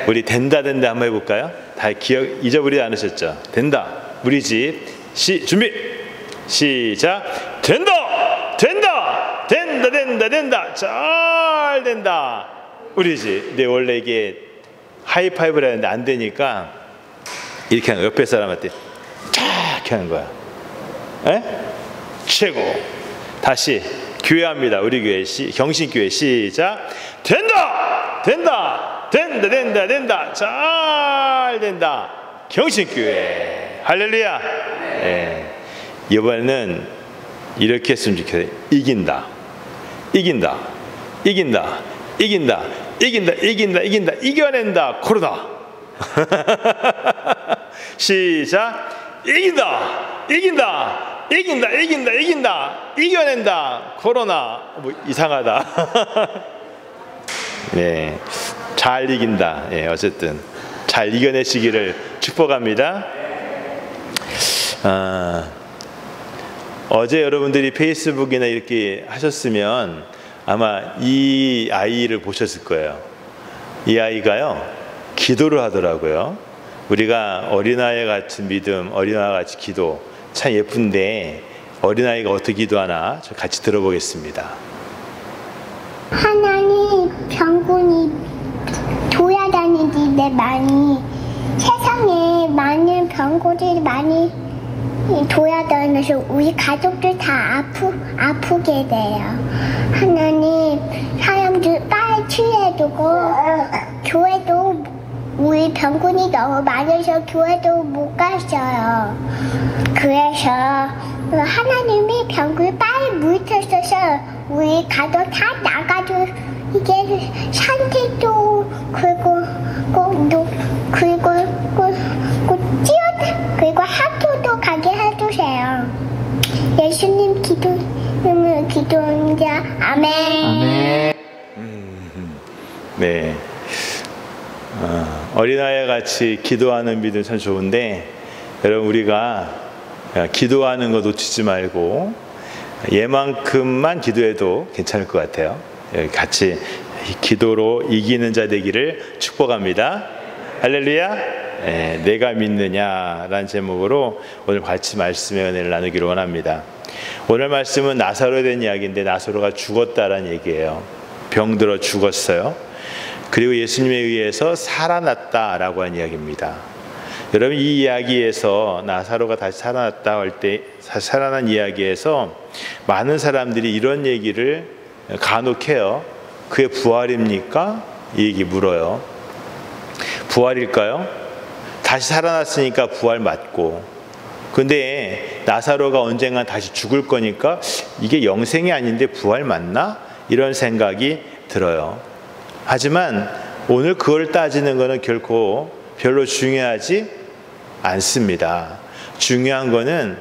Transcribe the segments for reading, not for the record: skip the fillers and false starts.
우리 된다 된다 한번 해볼까요? 다 잊어버리지 않으셨죠? 된다. 우리 집 준비 시작. 된다 된다 된다 된다 된다 잘 된다. 우리 집. 근데 원래 이게 하이파이브를 하는데 안 되니까 이렇게 하는 거야. 옆에 사람한테 쫙 하는 거야. 에? 최고. 다시 교회합니다. 우리 교회 경신교회 시작. 된다 된다 된다 된다 된다 잘 된다. 경신교회. 할렐루야. 네. 이번에는 이렇게 했으면 좋겠어요. 이긴다 이긴다 이긴다 이긴다 이긴다 이긴다 이긴다 이겨낸다 코로나. 시작. 이긴다 이긴다 이긴다 이긴다 이긴다 이겨낸다 코로나. 뭐 이상하다. 네, 잘 이긴다. 네, 어쨌든 잘 이겨내시기를 축복합니다. 어제 여러분들이 페이스북이나 이렇게 하셨으면 아마 이 아이를 보셨을 거예요. 이 아이가요, 기도를 하더라고요. 우리가 어린아이 같은 믿음, 어린아이 같이 기도 참 예쁜데 어린아이가 어떻게 기도하나 같이 들어보겠습니다. 하나님, 병군이 돌아다니는데 많이 세상에 많은 병군들이 많이 돌아다녀서 우리 가족들 다 아프게 돼요. 하나님, 사람들 빨리 치료해주고 교회도 우리 병군이 너무 많아서 교회도 못 갔어요. 그래서 하나님이 병군을 빨리 물리쳐서 우리 가족 다 나가도 이게 상태도 그리고 학교도 가게 해주세요. 예수님 기도는 기도합니다. 아멘. 아멘. 네. 어린아이 같이 기도하는 믿음 참 좋은데 여러분 우리가 기도하는 거 놓치지 말고 얘만큼만 기도해도 괜찮을 것 같아요. 같이 기도로 이기는 자 되기를 축복합니다. 할렐루야. 네, 내가 믿느냐라는 제목으로 오늘 같이 말씀의 은혜를 나누기를 원합니다. 오늘 말씀은 나사로에 대한 이야기인데 나사로가 죽었다라는 얘기예요. 병들어 죽었어요. 그리고 예수님에 의해서 살아났다라고 하는 이야기입니다. 여러분 이 이야기에서 나사로가 다시 살아났다 할 때 살아난 이야기에서 많은 사람들이 이런 얘기를 간혹 해요. 그의 부활입니까? 이 얘기 물어요. 부활일까요? 다시 살아났으니까 부활 맞고, 근데 나사로가 언젠가 다시 죽을 거니까 이게 영생이 아닌데 부활 맞나? 이런 생각이 들어요. 하지만 오늘 그걸 따지는 것은 결코 별로 중요하지 않습니다. 중요한 것은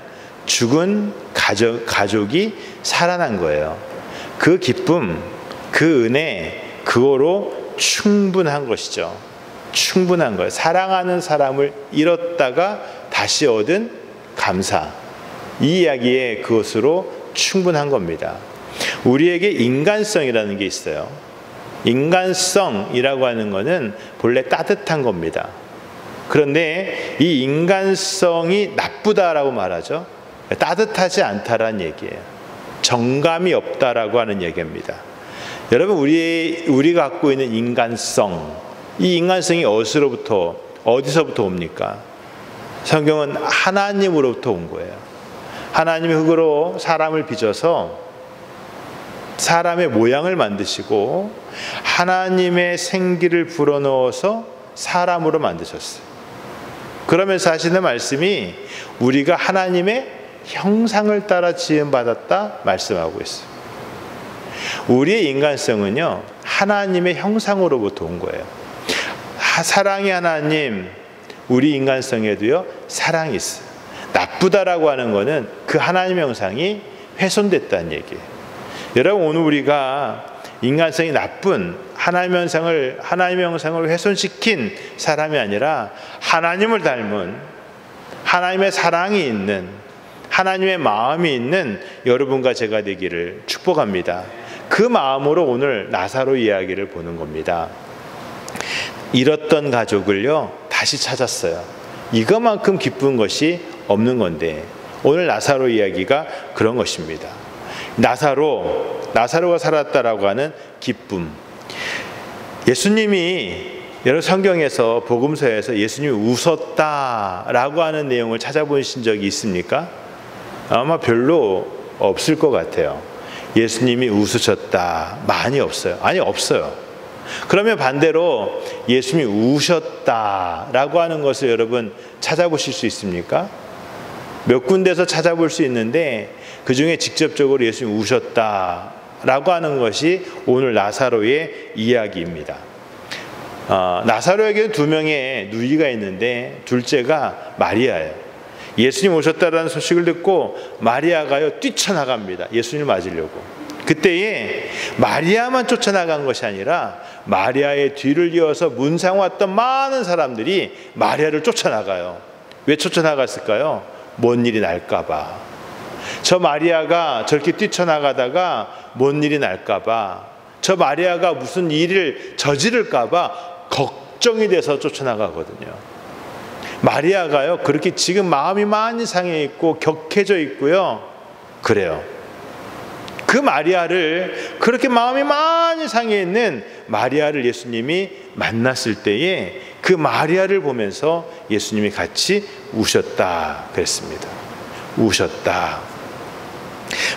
죽은 가족이 살아난 거예요. 그 기쁨, 그 은혜, 그거로 충분한 것이죠. 충분한 거예요. 사랑하는 사람을 잃었다가 다시 얻은 감사, 이 이야기에 그것으로 충분한 겁니다. 우리에게 인간성이라는 게 있어요. 인간성이라고 하는 것은 본래 따뜻한 겁니다. 그런데 이 인간성이 나쁘다라고 말하죠. 따뜻하지 않다라는 얘기예요. 정감이 없다라고 하는 얘기입니다. 여러분 우리가 갖고 있는 인간성, 이 인간성이 어디서부터 옵니까? 성경은 하나님으로부터 온 거예요. 하나님이 흙으로 사람을 빚어서 사람의 모양을 만드시고 하나님의 생기를 불어넣어서 사람으로 만드셨어요. 그러면서 하시는 말씀이 우리가 하나님의 형상을 따라 지음받았다 말씀하고 있어요. 우리의 인간성은요, 하나님의 형상으로부터 온 거예요. 사랑의 하나님, 우리 인간성에도요 사랑이 있어요. 나쁘다라고 하는 거는 그 하나님의 형상이 훼손됐다는 얘기예요. 여러분 오늘 우리가 인간성이 나쁜 하나님의 형상을 훼손시킨 사람이 아니라 하나님을 닮은, 하나님의 사랑이 있는, 하나님의 마음이 있는 여러분과 제가 되기를 축복합니다. 그 마음으로 오늘 나사로 이야기를 보는 겁니다. 잃었던 가족을요 다시 찾았어요. 이것만큼 기쁜 것이 없는 건데 오늘 나사로 이야기가 그런 것입니다. 나사로가 살았다라고 하는 기쁨. 예수님이 여러 성경에서 복음서에서 예수님이 웃었다라고 하는 내용을 찾아보신 적이 있습니까? 아마 별로 없을 것 같아요. 예수님이 웃으셨다 많이 없어요. 아니 없어요. 그러면 반대로 예수님이 우셨다라고 하는 것을 여러분 찾아보실 수 있습니까? 몇 군데서 찾아볼 수 있는데 그 중에 직접적으로 예수님이 우셨다라고 하는 것이 오늘 나사로의 이야기입니다. 나사로에게는 2명의 누이가 있는데 둘째가 마리아예요. 예수님 오셨다라는 소식을 듣고 마리아가요 뛰쳐나갑니다. 예수님을 맞으려고. 그때에 마리아만 쫓아나간 것이 아니라 마리아의 뒤를 이어서 문상 왔던 많은 사람들이 마리아를 쫓아나가요. 왜 쫓아나갔을까요? 뭔 일이 날까 봐. 저 마리아가 저렇게 뛰쳐나가다가 뭔 일이 날까 봐, 저 마리아가 무슨 일을 저지를까 봐 걱정이 돼서 쫓아나가거든요. 마리아가요 그렇게 지금 마음이 많이 상해 있고 격해져 있고요. 그래요. 그 마리아를, 그렇게 마음이 많이 상해 있는 마리아를 예수님이 만났을 때에 그 마리아를 보면서 예수님이 같이 우셨다 그랬습니다. 우셨다.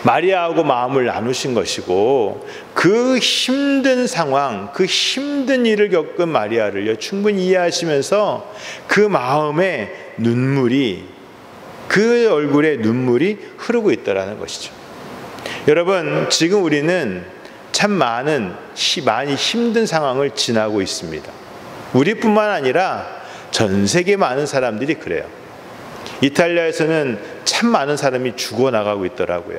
마리아하고 마음을 나누신 것이고 그 힘든 상황, 그 힘든 일을 겪은 마리아를 충분히 이해하시면서 그 마음에 눈물이, 그 얼굴에 눈물이 흐르고 있다는 것이죠. 여러분, 지금 우리는 참 많이 힘든 상황을 지나고 있습니다. 우리뿐만 아니라 전 세계 많은 사람들이 그래요. 이탈리아에서는 참 많은 사람이 죽어나가고 있더라고요.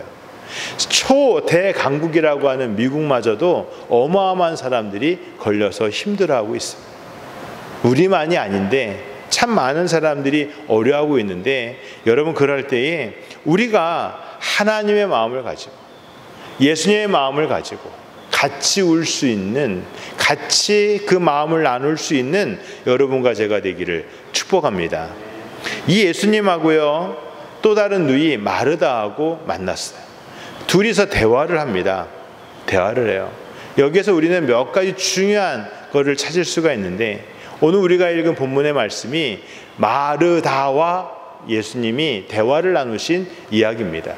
초대강국이라고 하는 미국마저도 어마어마한 사람들이 걸려서 힘들어하고 있습니다. 우리만이 아닌데 참 많은 사람들이 어려워하고 있는데, 여러분 그럴 때에 우리가 하나님의 마음을 가지고 예수님의 마음을 가지고 같이 울 수 있는, 같이 그 마음을 나눌 수 있는 여러분과 제가 되기를 축복합니다. 이 예수님하고요 또 다른 누이 마르다하고 만났어요. 둘이서 대화를 합니다. 대화를 해요. 여기에서 우리는 몇 가지 중요한 것을 찾을 수가 있는데, 오늘 우리가 읽은 본문의 말씀이 마르다와 예수님이 대화를 나누신 이야기입니다.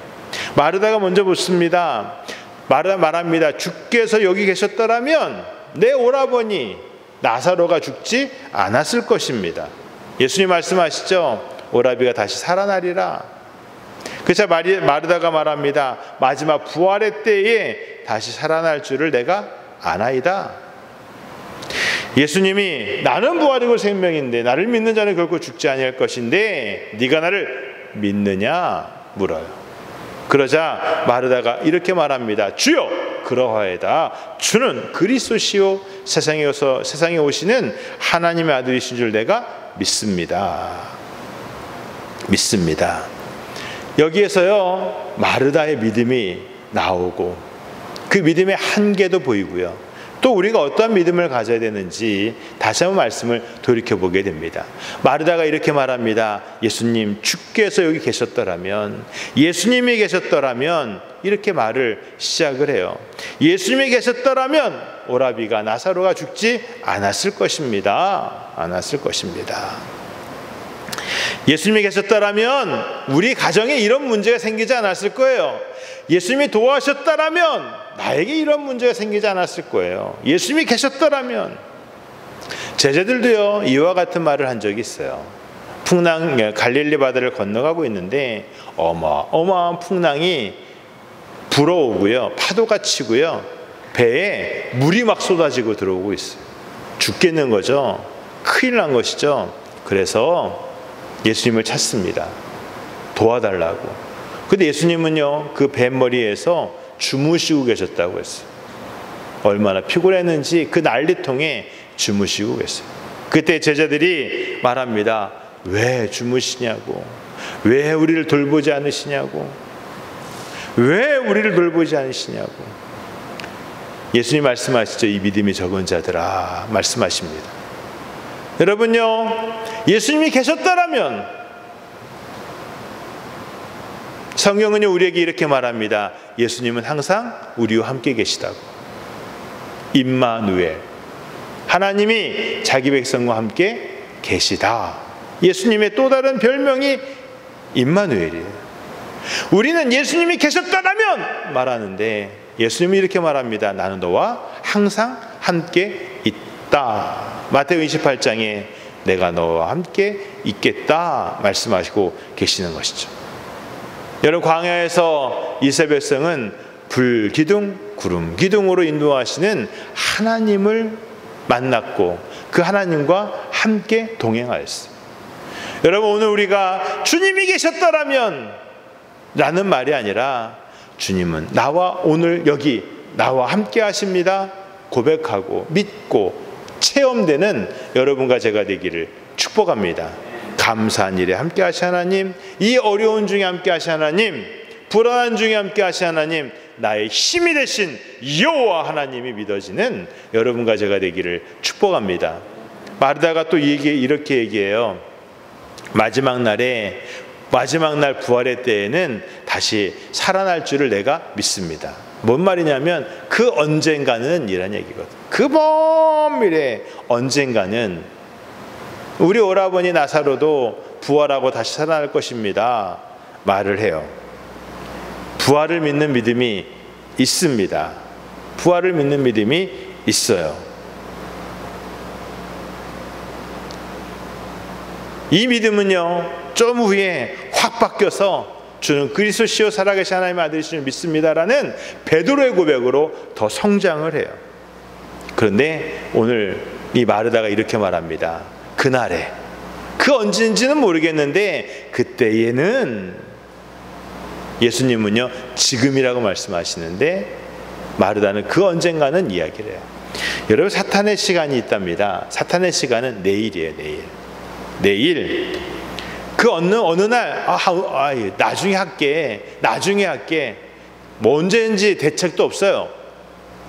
마르다가 먼저 묻습니다. 마르다 말합니다. 주께서 여기 계셨더라면 내 오라버니 나사로가 죽지 않았을 것입니다. 예수님 말씀하시죠. 오라비가 다시 살아나리라. 그래서 마르다가 말합니다. 마지막 부활의 때에 다시 살아날 줄을 내가 아나이다. 예수님이 나는 부활이고 생명인데 나를 믿는 자는 결코 죽지 아니할 것인데 네가 나를 믿느냐 물어요. 그러자 마르다가 이렇게 말합니다. 주여, 그러하이다. 주는 그리스도시요 세상에 오시는 하나님의 아들이신 줄 내가 믿습니다. 믿습니다. 여기에서요 마르다의 믿음이 나오고 그 믿음의 한계도 보이고요. 또 우리가 어떠한 믿음을 가져야 되는지 다시 한번 말씀을 돌이켜보게 됩니다. 마르다가 이렇게 말합니다. 예수님, 주께서 여기 계셨더라면, 예수님이 계셨더라면, 이렇게 말을 시작을 해요. 예수님이 계셨더라면 오라비가, 나사로가 죽지 않았을 것입니다. 않았을 것입니다. 예수님이 계셨더라면 우리 가정에 이런 문제가 생기지 않았을 거예요. 예수님이 도와주셨더라면 나에게 이런 문제가 생기지 않았을 거예요. 예수님이 계셨더라면. 제자들도요 이와 같은 말을 한 적이 있어요. 갈릴리 바다를 건너가고 있는데 어마어마한 풍랑이 불어오고요, 파도가 치고요, 배에 물이 막 쏟아지고 들어오고 있어요. 죽겠는 거죠. 큰일 난 것이죠. 그래서 예수님을 찾습니다. 도와달라고. 근데 예수님은요 그 뱃머리에서 주무시고 계셨다고 했어요. 얼마나 피곤했는지 그 난리통에 주무시고 계세요. 그때 제자들이 말합니다. 왜 주무시냐고, 왜 우리를 돌보지 않으시냐고, 왜 우리를 돌보지 않으시냐고. 예수님 말씀하시죠. 이 믿음이 적은 자들아, 말씀하십니다. 여러분요, 예수님이 계셨다라면 성경은 우리에게 이렇게 말합니다. 예수님은 항상 우리와 함께 계시다고. 임마누엘, 하나님이 자기 백성과 함께 계시다. 예수님의 또 다른 별명이 임마누엘이에요. 우리는 예수님이 계셨다라면 말하는데 예수님이 이렇게 말합니다. 나는 너와 항상 함께 있다. 마태복음 28장에 내가 너와 함께 있겠다 말씀하시고 계시는 것이죠. 여러분, 광야에서 이스라엘 백성은 불기둥, 구름기둥으로 인도하시는 하나님을 만났고 그 하나님과 함께 동행하였어요. 여러분, 오늘 우리가 주님이 계셨다라면 라는 말이 아니라 주님은 나와 오늘 여기 나와 함께 하십니다 고백하고 믿고 체험되는 여러분과 제가 되기를 축복합니다. 감사한 일에 함께 하시 하나님, 이 어려운 중에 함께 하시 하나님, 불안한 중에 함께 하시 하나님, 나의 힘이 되신 여호와 하나님이 믿어지는 여러분과 제가 되기를 축복합니다. 마르다가 또 이렇게 얘기해요. 마지막 날 부활의 때에는 다시 살아날 줄을 내가 믿습니다. 뭔 말이냐면 그 언젠가는 이란 얘기거든. 그 먼 미래 언젠가는 우리 오라버니 나사로도 부활하고 다시 살아날 것입니다 말을 해요. 부활을 믿는 믿음이 있습니다. 부활을 믿는 믿음이 있어요. 이 믿음은요, 좀 후에 확 바뀌어서 주는 그리스도시요 살아계신 하나님의 아들이시를 믿습니다라는 베드로의 고백으로 더 성장을 해요. 그런데 오늘 이 마르다가 이렇게 말합니다. 그날에, 그 언제인지는 모르겠는데 그때에는, 예수님은요 지금이라고 말씀하시는데 마르다는 그 언젠가는 이야기를 해요. 여러분, 사탄의 시간이 있답니다. 사탄의 시간은 내일이에요. 내일. 그 어느 날 나중에 할게 뭐 언제인지 대책도 없어요.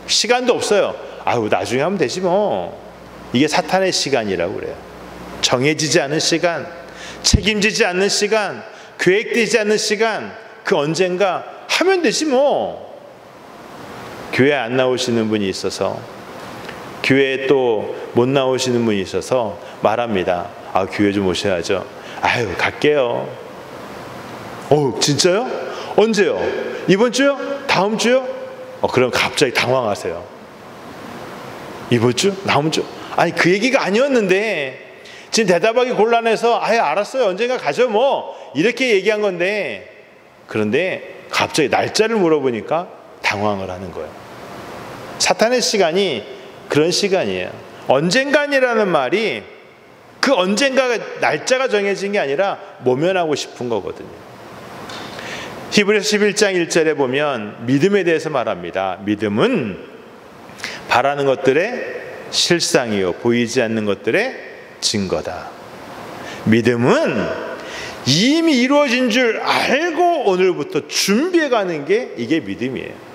시간도 없어요. 나중에 하면 되지 뭐. 이게 사탄의 시간이라고 그래요. 정해지지 않은 시간, 책임지지 않는 시간, 계획되지 않는 시간, 그 언젠가 하면 되지 뭐. 교회 안 나오시는 분이 있어서, 교회에 또 못 나오시는 분이 있어서 말합니다. 교회 좀 오셔야죠. 갈게요. 진짜요? 언제요? 이번 주요? 다음 주요? 그럼 갑자기 당황하세요. 이번 주? 다음 주? 그 얘기가 아니었는데 지금 대답하기 곤란해서 알았어요. 언젠가 가죠 뭐. 이렇게 얘기한 건데, 그런데 갑자기 날짜를 물어보니까 당황을 하는 거예요. 사탄의 시간이 그런 시간이에요. 언젠간이라는 말이 그 언젠가가 날짜가 정해진 게 아니라 모면하고 싶은 거거든요. 히브리서 11장 1절에 보면 믿음에 대해서 말합니다. 믿음은 바라는 것들의 실상이요 보이지 않는 것들의 증거다. 믿음은 이미 이루어진 줄 알고 오늘부터 준비해 가는 게 이게 믿음이에요.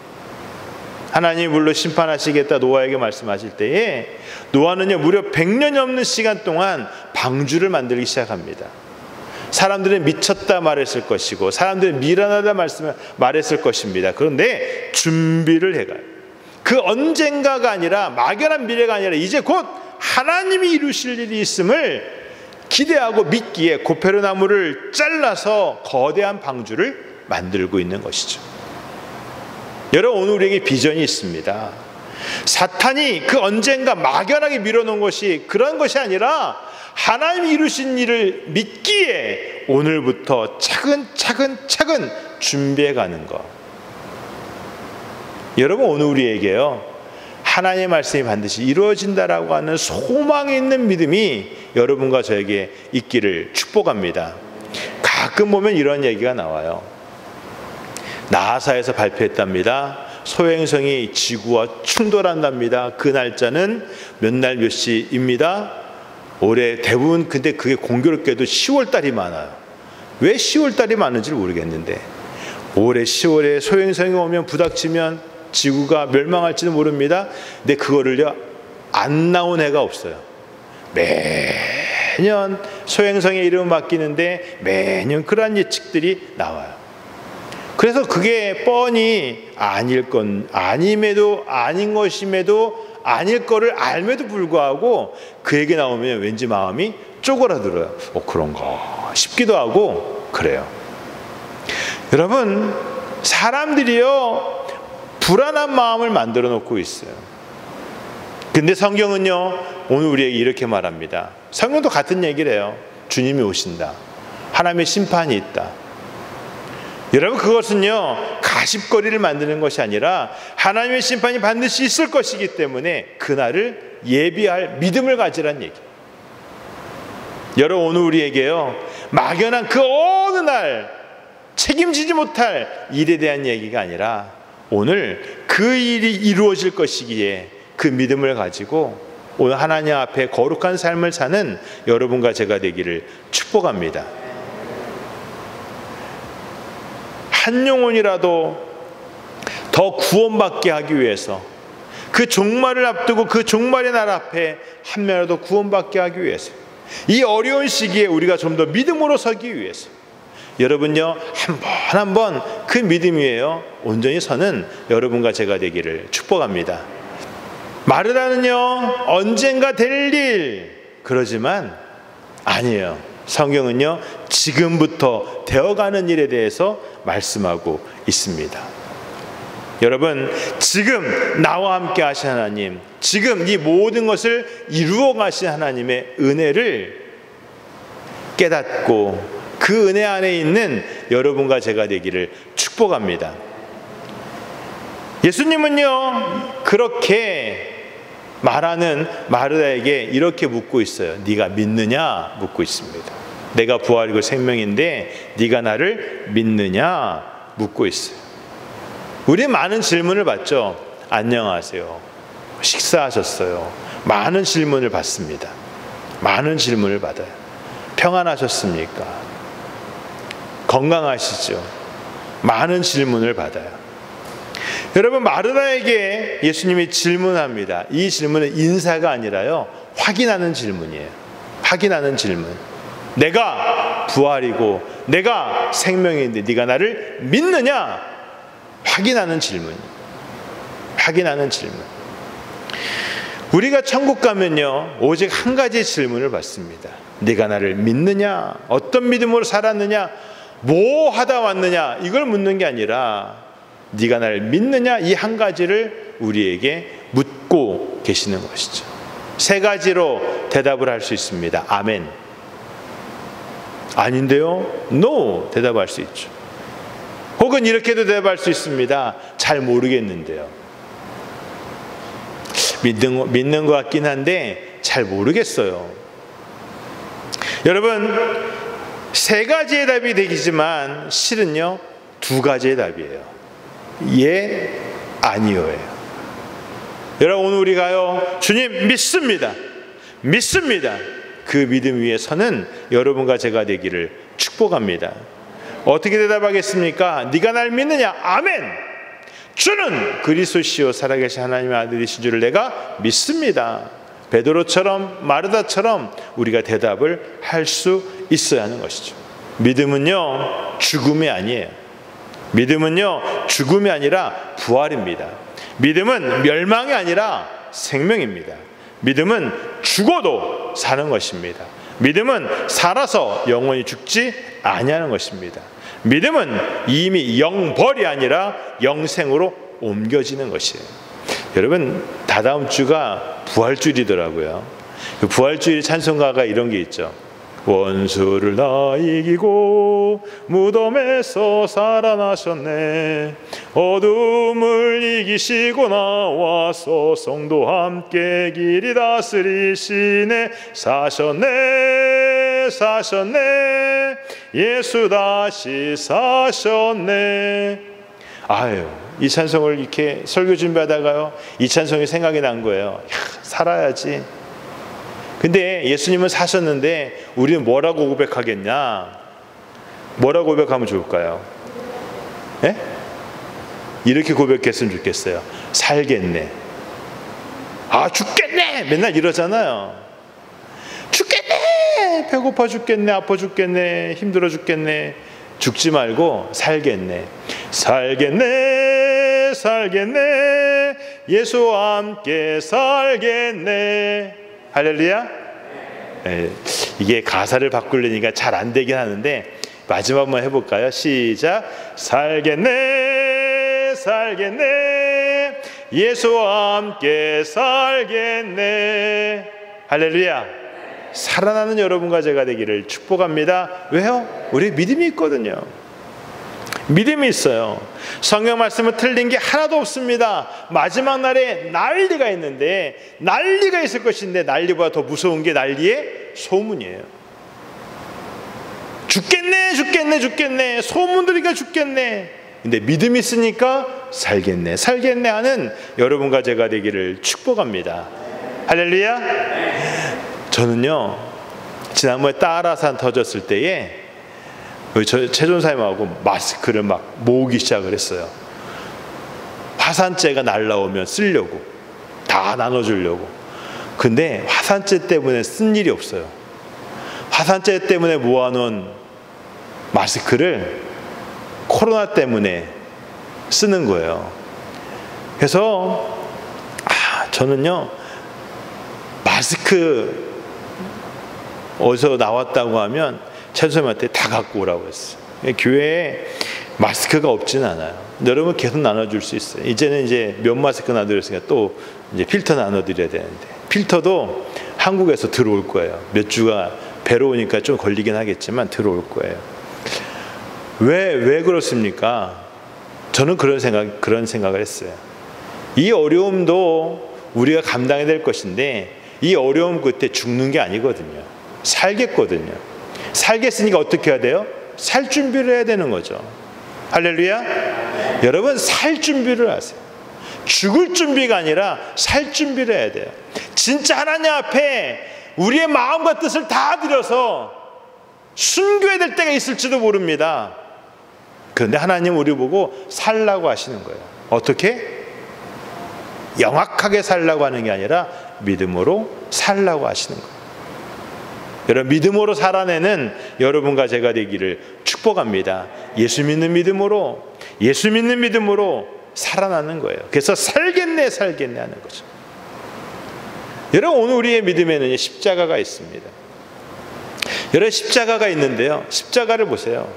하나님이 물로 심판하시겠다 노아에게 말씀하실 때에 노아는요 무려 100년이 넘는 시간 동안 방주를 만들기 시작합니다. 사람들은 미쳤다 말했을 것이고 사람들은 미련하다 말했을 것입니다. 그런데 준비를 해가요. 그 언젠가가 아니라 막연한 미래가 아니라 이제 곧 하나님이 이루실 일이 있음을 기대하고 믿기에 고페르나무를 잘라서 거대한 방주를 만들고 있는 것이죠. 여러분, 오늘 우리에게 비전이 있습니다. 사탄이 그 언젠가 막연하게 밀어놓은 것이 그런 것이 아니라 하나님이 이루신 일을 믿기에 오늘부터 차근차근 준비해가는 것. 여러분, 오늘 우리에게요 하나님의 말씀이 반드시 이루어진다라고 하는 소망이 있는 믿음이 여러분과 저에게 있기를 축복합니다. 가끔 보면 이런 얘기가 나와요. 나사에서 발표했답니다. 소행성이 지구와 충돌한답니다. 그 날짜는 몇 날 몇 시입니다. 올해 대부분 근데 그게 공교롭게도 10월 달이 많아요. 왜 10월 달이 많은지 모르겠는데 올해 10월에 소행성이 오면 부닥치면 지구가 멸망할지도 모릅니다. 근데 그거를요 안 나온 해가 없어요. 매년 소행성의 이름을 바뀌는데 매년 그러한 예측들이 나와요. 그래서 그게 뻔히 아닐 건 아님에도 아닌 것임에도 아닐 거를 알매도 불구하고 그에게 나오면 왠지 마음이 쪼그라들어요. 그런가 싶기도 하고 그래요. 여러분, 사람들이요 불안한 마음을 만들어 놓고 있어요. 근데 성경은요 오늘 우리에게 이렇게 말합니다. 성경도 같은 얘기를 해요. 주님이 오신다. 하나님의 심판이 있다. 여러분, 그것은요 가십거리를 만드는 것이 아니라 하나님의 심판이 반드시 있을 것이기 때문에 그날을 예비할 믿음을 가지라는 얘기. 여러분, 오늘 우리에게요 막연한 그 어느 날 책임지지 못할 일에 대한 얘기가 아니라 오늘 그 일이 이루어질 것이기에 그 믿음을 가지고 오늘 하나님 앞에 거룩한 삶을 사는 여러분과 제가 되기를 축복합니다. 한 영혼이라도 더 구원받게 하기 위해서, 그 종말을 앞두고 그 종말의 날 앞에 한 명이라도 구원받게 하기 위해서, 이 어려운 시기에 우리가 좀 더 믿음으로 서기 위해서 여러분요 한 번 그 믿음 위에요 온전히 서는 여러분과 제가 되기를 축복합니다. 마르다는요 언젠가 될 일 그러지만 아니에요. 성경은요 지금부터 되어가는 일에 대해서 말씀하고 있습니다. 여러분, 지금 나와 함께 하신 하나님, 지금 이 모든 것을 이루어 가신 하나님의 은혜를 깨닫고 그 은혜 안에 있는 여러분과 제가 되기를 축복합니다. 예수님은요 그렇게 말하는 마르다에게 이렇게 묻고 있어요. 네가 믿느냐 묻고 있습니다. 내가 부활이고 생명인데 네가 나를 믿느냐 묻고 있어요. 우리 많은 질문을 받죠. 안녕하세요, 식사하셨어요? 많은 질문을 받습니다. 많은 질문을 받아요. 평안하셨습니까? 건강하시죠? 많은 질문을 받아요. 여러분, 마르다에게 예수님이 질문합니다. 이 질문은 인사가 아니라요 확인하는 질문이에요. 확인하는 질문. 내가 부활이고 내가 생명인데 네가 나를 믿느냐? 확인하는 질문. 확인하는 질문. 우리가 천국 가면요 오직 한 가지 질문을 받습니다. 네가 나를 믿느냐? 어떤 믿음으로 살았느냐? 뭐 하다 왔느냐? 이걸 묻는 게 아니라 네가 나를 믿느냐? 이 한 가지를 우리에게 묻고 계시는 것이죠. 세 가지로 대답을 할 수 있습니다. 아멘. 아닌데요? NO 대답할 수 있죠. 혹은 이렇게도 대답할 수 있습니다. 잘 모르겠는데요. 믿는 것 같긴 한데 잘 모르겠어요. 여러분, 세 가지의 답이 되겠지만 실은요 두 가지의 답이에요. 예, 아니요예요. 여러분, 오늘 우리가요 주님 믿습니다. 믿습니다. 그 믿음 위에 서는 여러분과 제가 되기를 축복합니다. 어떻게 대답하겠습니까? 네가 날 믿느냐? 아멘. 주는 그리스도시요 살아계신 하나님의 아들이신 줄을 내가 믿습니다. 베드로처럼 마르다처럼 우리가 대답을 할 수 있어야 하는 것이죠. 믿음은요 죽음이 아니에요. 믿음은요 죽음이 아니라 부활입니다. 믿음은 멸망이 아니라 생명입니다. 믿음은 죽어도 사는 것입니다. 믿음은 살아서 영원히 죽지 아니하는 것입니다. 믿음은 이미 영벌이 아니라 영생으로 옮겨지는 것이에요. 여러분, 다다음 주가 부활주일이더라고요. 그 부활주일 찬송가가 이런 게 있죠. 원수를 다 이기고 무덤에서 살아나셨네. 어둠을 이기시고 나와서 성도 함께 길이 다스리시네. 사셨네 사셨네 예수 다시 사셨네. 아유, 이 찬송을 이렇게 설교 준비하다가요 이 찬송이 생각이 난 거예요. 살아야지. 근데 예수님은 사셨는데 우리는 뭐라고 고백하겠냐? 뭐라고 고백하면 좋을까요? 예? 이렇게 고백했으면 좋겠어요. 살겠네. 아, 죽겠네! 맨날 이러잖아요. 죽겠네, 배고파 죽겠네, 아파 죽겠네, 힘들어 죽겠네. 죽지 말고 살겠네, 살겠네, 살겠네, 예수와 함께 살겠네. 할렐루야. 네, 이게 가사를 바꾸려니까 잘 안 되긴 하는데 마지막 한번 해볼까요? 시작. 살겠네, 살겠네, 예수와 함께 살겠네. 할렐루야. 살아나는 여러분과 제가 되기를 축복합니다. 왜요? 우리 믿음이 있거든요. 믿음이 있어요. 성경 말씀은 틀린 게 하나도 없습니다. 마지막 날에 난리가 있는데, 난리가 있을 것인데 난리보다 더 무서운 게 난리의 소문이에요. 죽겠네, 죽겠네, 죽겠네, 소문 들으니까 죽겠네. 근데 믿음이 있으니까 살겠네, 살겠네 하는 여러분과 제가 되기를 축복합니다. 할렐루야. 저는요, 지난번에 따라산 터졌을 때에 저희 최전사님하고 마스크를 막 모으기 시작을 했어요. 화산재가 날라오면 쓰려고, 다 나눠주려고. 근데 화산재 때문에 쓴 일이 없어요. 화산재 때문에 모아놓은 마스크를 코로나 때문에 쓰는 거예요. 그래서 저는요, 마스크 어디서 나왔다고 하면 최선생님한테 다 갖고 오라고 했어요. 교회에 마스크가 없지는 않아요. 여러분 계속 나눠줄 수 있어요. 이제는 이제 면 마스크 나눠드렸으니까 또 이제 필터 나눠드려야 되는데, 필터도 한국에서 들어올 거예요. 몇 주가 배로 오니까 좀 걸리긴 하겠지만 들어올 거예요. 왜 그렇습니까? 저는 그런 생각을 했어요. 이 어려움도 우리가 감당해야 될 것인데, 이 어려움 끝에 죽는 게 아니거든요. 살겠거든요. 살겠으니까 어떻게 해야 돼요? 살 준비를 해야 되는 거죠. 할렐루야. 여러분, 살 준비를 하세요. 죽을 준비가 아니라 살 준비를 해야 돼요. 진짜 하나님 앞에 우리의 마음과 뜻을 다 드려서 순교해야 될 때가 있을지도 모릅니다. 그런데 하나님 우리 보고 살라고 하시는 거예요. 어떻게? 영악하게 살라고 하는 게 아니라 믿음으로 살라고 하시는 거예요. 여러분, 믿음으로 살아내는 여러분과 제가 되기를 축복합니다. 예수 믿는 믿음으로, 예수 믿는 믿음으로 살아나는 거예요. 그래서 살겠네, 살겠네 하는 거죠. 여러분, 오늘 우리의 믿음에는 십자가가 있습니다. 여러분, 십자가가 있는데요, 십자가를 보세요.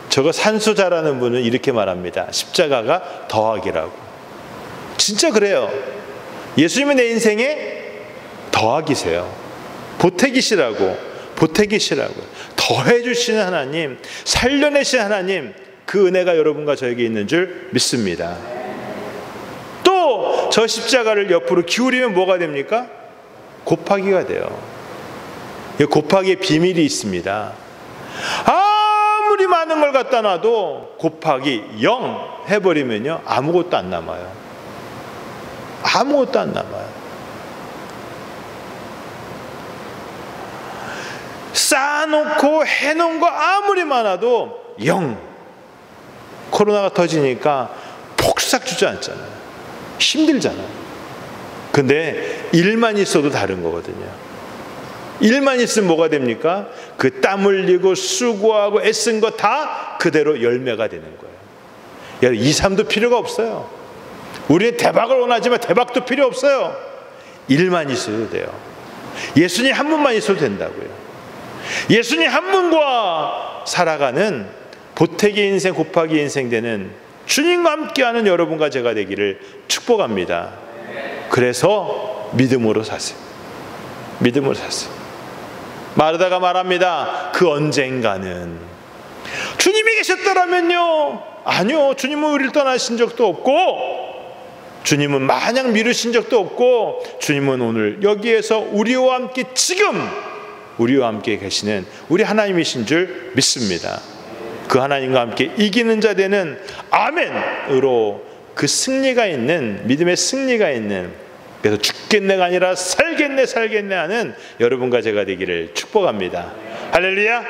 저거 산수 잘하는 분은 이렇게 말합니다. 십자가가 더하기라고. 진짜 그래요. 예수님은 내 인생에 더하기세요. 보태기시라고. 더해주시는 하나님, 살려내신 하나님, 그 은혜가 여러분과 저에게 있는 줄 믿습니다. 또 저 십자가를 옆으로 기울이면 뭐가 됩니까? 곱하기가 돼요. 곱하기의 비밀이 있습니다. 아무리 많은 걸 갖다 놔도 곱하기 0 해버리면요, 아무것도 안 남아요. 아무것도 안 남아요. 쌓아놓고 해놓은 거 아무리 많아도 0. 코로나가 터지니까 폭삭 주저앉잖아요. 힘들잖아요. 근데 일만 있어도 다른 거거든요. 일만 있으면 뭐가 됩니까? 그 땀 흘리고 수고하고 애쓴 거 다 그대로 열매가 되는 거예요. 2, 3도 필요가 없어요. 우리는 대박을 원하지만 대박도 필요 없어요. 일만 있어도 돼요. 예수님 한 분만 있어도 된다고요. 예수님 한 분과 살아가는 보태기 인생, 곱하기 인생 되는 주님과 함께하는 여러분과 제가 되기를 축복합니다. 그래서 믿음으로 사세요. 믿음으로 사세요. 마르다가 말합니다. 그 언젠가는 주님이 계셨더라면요. 아니요, 주님은 우리를 떠나신 적도 없고, 주님은 마냥 미루신 적도 없고, 주님은 오늘 여기에서 우리와 함께, 지금 우리와 함께 계시는 우리 하나님이신 줄 믿습니다. 그 하나님과 함께 이기는 자 되는 아멘으로 그 승리가 있는, 믿음의 승리가 있는, 그래서 죽겠네가 아니라 살겠네, 살겠네 하는 여러분과 제가 되기를 축복합니다. 할렐루야.